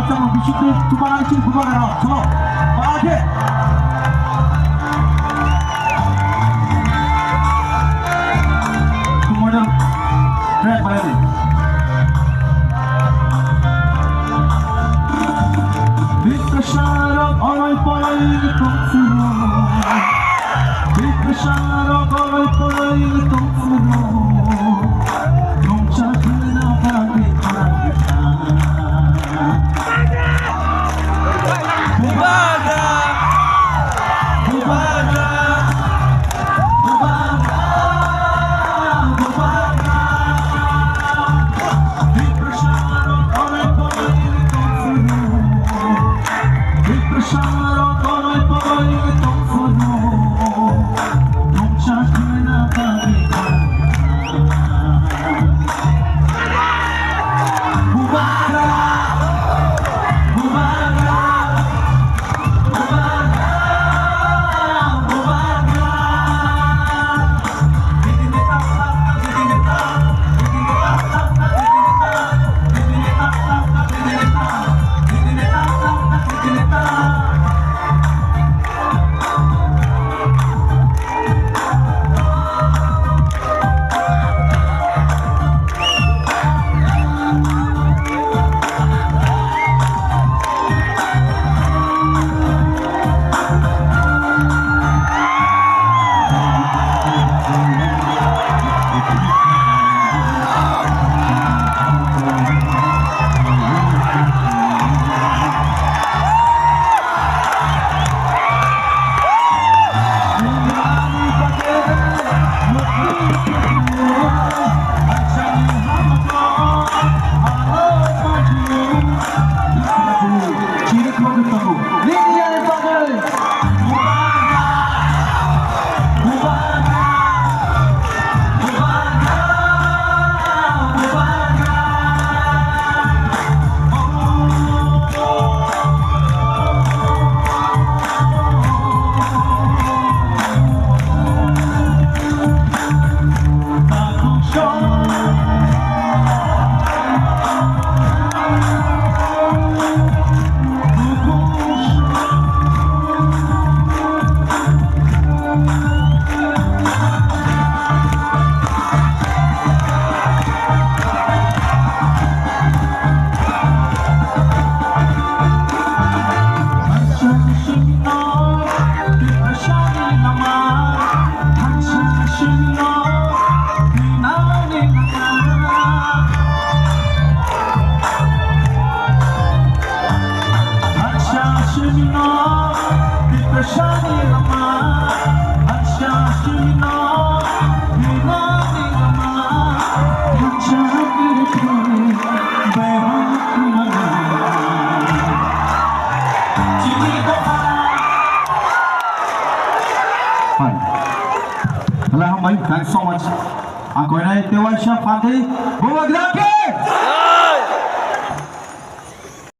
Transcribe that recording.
Sama bisiklет tukaran için kullanır. Tamam. Hadi. Kemudian track lagi. Dikasarap olay polay itong sulo. Dikasarap olay polay itong sulo. Nung siya na bakit kita. Bubada, bubada, bubada, bubada. Dikasarap olay polay itong sulo. Dikasarap olay polay itong sulo. Nung siya na bakit kita. Bubada, bubada. Thanks so much. Aku ini Dewan Syah Fatih Bumagdaki.